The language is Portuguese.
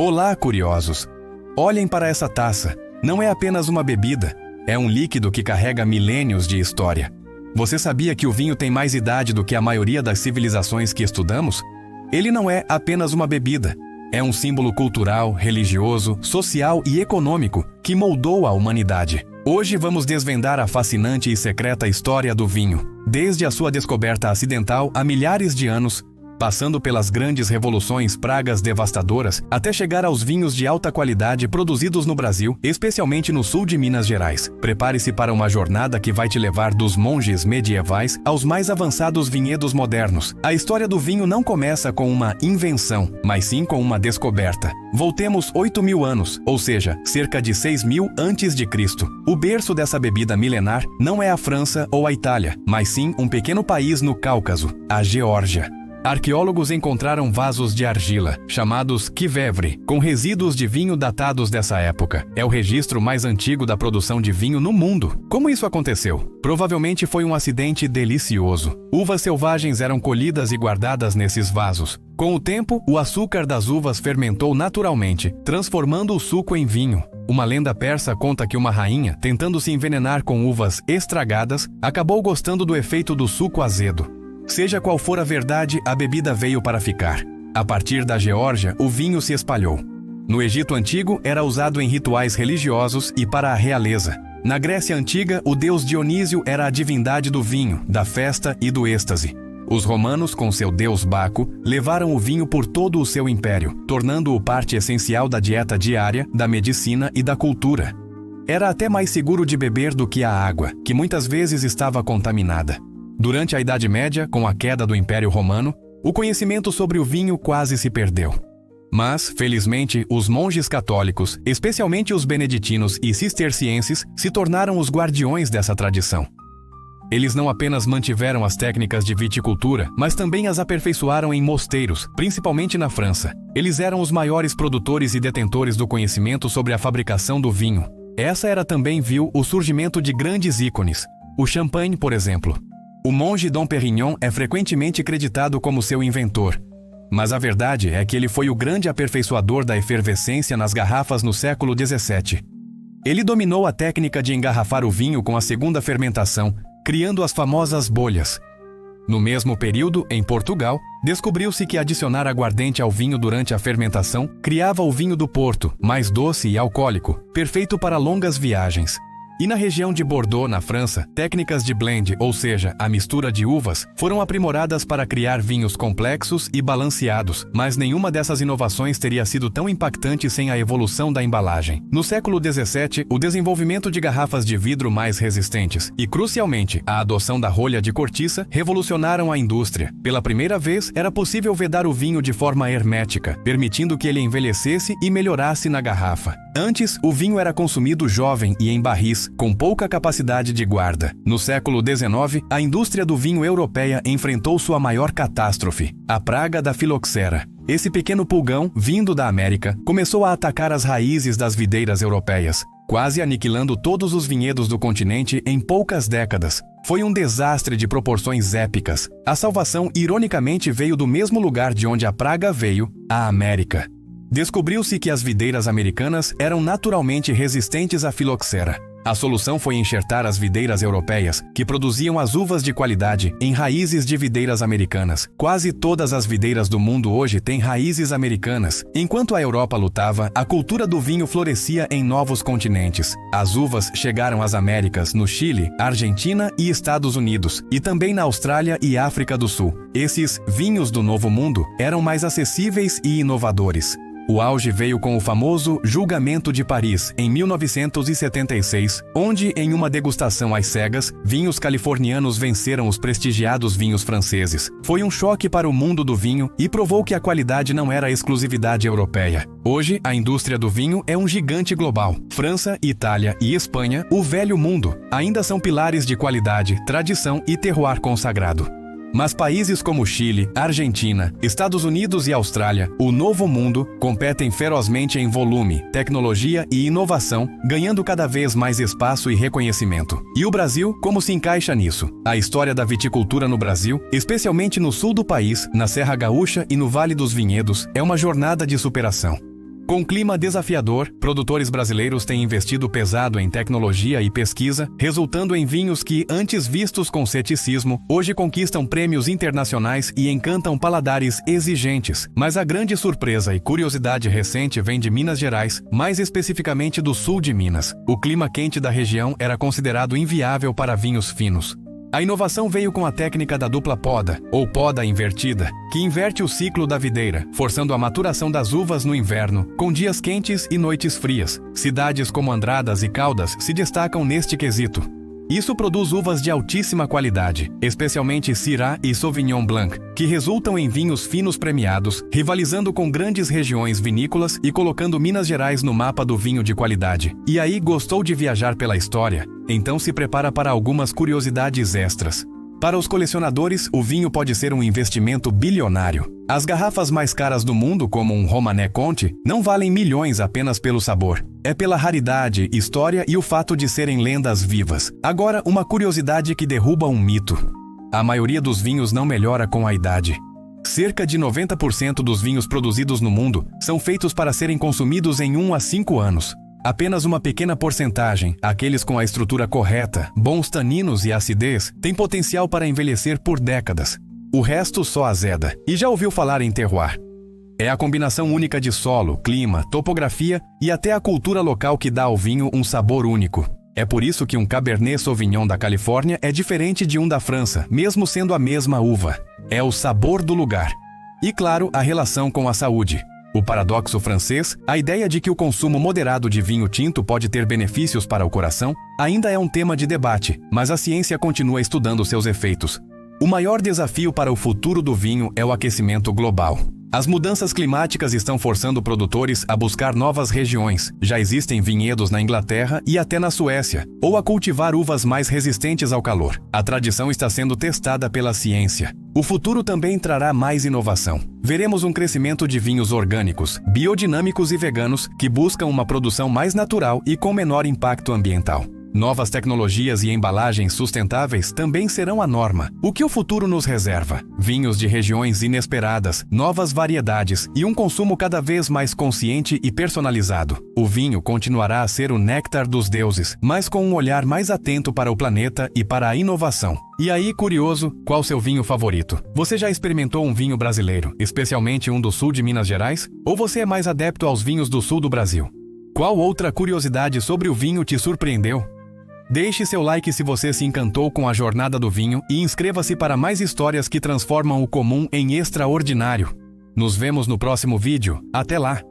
Olá, curiosos! Olhem para essa taça. Não é apenas uma bebida, é um líquido que carrega milênios de história. Você sabia que o vinho tem mais idade do que a maioria das civilizações que estudamos? Ele não é apenas uma bebida. É um símbolo cultural, religioso, social e econômico que moldou a humanidade. Hoje vamos desvendar a fascinante e secreta história do vinho, desde a sua descoberta acidental há milhares de anos, passando pelas grandes revoluções, pragas devastadoras, até chegar aos vinhos de alta qualidade produzidos no Brasil, especialmente no sul de Minas Gerais. Prepare-se para uma jornada que vai te levar dos monges medievais aos mais avançados vinhedos modernos. A história do vinho não começa com uma invenção, mas sim com uma descoberta. Voltemos 8.000 anos, ou seja, cerca de 6.000 a.C. O berço dessa bebida milenar não é a França ou a Itália, mas sim um pequeno país no Cáucaso, a Geórgia. Arqueólogos encontraram vasos de argila, chamados kivevre, com resíduos de vinho datados dessa época. É o registro mais antigo da produção de vinho no mundo. Como isso aconteceu? Provavelmente foi um acidente delicioso. Uvas selvagens eram colhidas e guardadas nesses vasos. Com o tempo, o açúcar das uvas fermentou naturalmente, transformando o suco em vinho. Uma lenda persa conta que uma rainha, tentando se envenenar com uvas estragadas, acabou gostando do efeito do suco azedo. Seja qual for a verdade, a bebida veio para ficar. A partir da Geórgia, o vinho se espalhou. No Egito Antigo, era usado em rituais religiosos e para a realeza. Na Grécia Antiga, o deus Dionísio era a divindade do vinho, da festa e do êxtase. Os romanos, com seu deus Baco, levaram o vinho por todo o seu império, tornando-o parte essencial da dieta diária, da medicina e da cultura. Era até mais seguro de beber do que a água, que muitas vezes estava contaminada. Durante a Idade Média, com a queda do Império Romano, o conhecimento sobre o vinho quase se perdeu. Mas, felizmente, os monges católicos, especialmente os beneditinos e cistercienses, se tornaram os guardiões dessa tradição. Eles não apenas mantiveram as técnicas de viticultura, mas também as aperfeiçoaram em mosteiros, principalmente na França. Eles eram os maiores produtores e detentores do conhecimento sobre a fabricação do vinho. Essa era também viu o surgimento de grandes ícones. O champanhe, por exemplo. O monge Dom Perignon é frequentemente creditado como seu inventor. Mas a verdade é que ele foi o grande aperfeiçoador da efervescência nas garrafas no século XVII. Ele dominou a técnica de engarrafar o vinho com a segunda fermentação, criando as famosas bolhas. No mesmo período, em Portugal, descobriu-se que adicionar aguardente ao vinho durante a fermentação criava o vinho do Porto, mais doce e alcoólico, perfeito para longas viagens. E na região de Bordeaux, na França, técnicas de blend, ou seja, a mistura de uvas, foram aprimoradas para criar vinhos complexos e balanceados, mas nenhuma dessas inovações teria sido tão impactante sem a evolução da embalagem. No século XVII, o desenvolvimento de garrafas de vidro mais resistentes e, crucialmente, a adoção da rolha de cortiça revolucionaram a indústria. Pela primeira vez, era possível vedar o vinho de forma hermética, permitindo que ele envelhecesse e melhorasse na garrafa. Antes, o vinho era consumido jovem e em barris, com pouca capacidade de guarda. No século XIX, a indústria do vinho europeia enfrentou sua maior catástrofe, a praga da filoxera. Esse pequeno pulgão, vindo da América, começou a atacar as raízes das videiras europeias, quase aniquilando todos os vinhedos do continente em poucas décadas. Foi um desastre de proporções épicas. A salvação, ironicamente, veio do mesmo lugar de onde a praga veio, a América. Descobriu-se que as videiras americanas eram naturalmente resistentes à filoxera. A solução foi enxertar as videiras europeias, que produziam as uvas de qualidade, em raízes de videiras americanas. Quase todas as videiras do mundo hoje têm raízes americanas. Enquanto a Europa lutava, a cultura do vinho florescia em novos continentes. As uvas chegaram às Américas, no Chile, Argentina e Estados Unidos, e também na Austrália e África do Sul. Esses vinhos do Novo Mundo eram mais acessíveis e inovadores. O auge veio com o famoso Julgamento de Paris, em 1976, onde, em uma degustação às cegas, vinhos californianos venceram os prestigiados vinhos franceses. Foi um choque para o mundo do vinho e provou que a qualidade não era exclusividade europeia. Hoje, a indústria do vinho é um gigante global. França, Itália e Espanha, o velho mundo, ainda são pilares de qualidade, tradição e terroir consagrado. Mas países como Chile, Argentina, Estados Unidos e Austrália, o Novo Mundo, competem ferozmente em volume, tecnologia e inovação, ganhando cada vez mais espaço e reconhecimento. E o Brasil, como se encaixa nisso? A história da viticultura no Brasil, especialmente no sul do país, na Serra Gaúcha e no Vale dos Vinhedos, é uma jornada de superação. Com clima desafiador, produtores brasileiros têm investido pesado em tecnologia e pesquisa, resultando em vinhos que, antes vistos com ceticismo, hoje conquistam prêmios internacionais e encantam paladares exigentes. Mas a grande surpresa e curiosidade recente vem de Minas Gerais, mais especificamente do sul de Minas. O clima quente da região era considerado inviável para vinhos finos. A inovação veio com a técnica da dupla poda, ou poda invertida, que inverte o ciclo da videira, forçando a maturação das uvas no inverno, com dias quentes e noites frias. Cidades como Andradas e Caldas se destacam neste quesito. Isso produz uvas de altíssima qualidade, especialmente Syrah e Sauvignon Blanc, que resultam em vinhos finos premiados, rivalizando com grandes regiões vinícolas e colocando Minas Gerais no mapa do vinho de qualidade. E aí, gostou de viajar pela história? Então se prepara para algumas curiosidades extras. Para os colecionadores, o vinho pode ser um investimento bilionário. As garrafas mais caras do mundo, como um Romanée Conti, não valem milhões apenas pelo sabor. É pela raridade, história e o fato de serem lendas vivas. Agora, uma curiosidade que derruba um mito. A maioria dos vinhos não melhora com a idade. Cerca de 90% dos vinhos produzidos no mundo são feitos para serem consumidos em 1 a 5 anos. Apenas uma pequena porcentagem, aqueles com a estrutura correta, bons taninos e acidez, têm potencial para envelhecer por décadas. O resto só azeda. E já ouviu falar em terroir? É a combinação única de solo, clima, topografia e até a cultura local que dá ao vinho um sabor único. É por isso que um Cabernet Sauvignon da Califórnia é diferente de um da França, mesmo sendo a mesma uva. É o sabor do lugar. E claro, a relação com a saúde. O paradoxo francês, a ideia de que o consumo moderado de vinho tinto pode ter benefícios para o coração, ainda é um tema de debate, mas a ciência continua estudando seus efeitos. O maior desafio para o futuro do vinho é o aquecimento global. As mudanças climáticas estão forçando produtores a buscar novas regiões. Já existem vinhedos na Inglaterra e até na Suécia, ou a cultivar uvas mais resistentes ao calor. A tradição está sendo testada pela ciência. O futuro também trará mais inovação. Veremos um crescimento de vinhos orgânicos, biodinâmicos e veganos que buscam uma produção mais natural e com menor impacto ambiental. Novas tecnologias e embalagens sustentáveis também serão a norma. O que o futuro nos reserva? Vinhos de regiões inesperadas, novas variedades e um consumo cada vez mais consciente e personalizado. O vinho continuará a ser o néctar dos deuses, mas com um olhar mais atento para o planeta e para a inovação. E aí, curioso, qual seu vinho favorito? Você já experimentou um vinho brasileiro, especialmente um do sul de Minas Gerais? Ou você é mais adepto aos vinhos do sul do Brasil? Qual outra curiosidade sobre o vinho te surpreendeu? Deixe seu like se você se encantou com a jornada do vinho e inscreva-se para mais histórias que transformam o comum em extraordinário. Nos vemos no próximo vídeo. Até lá!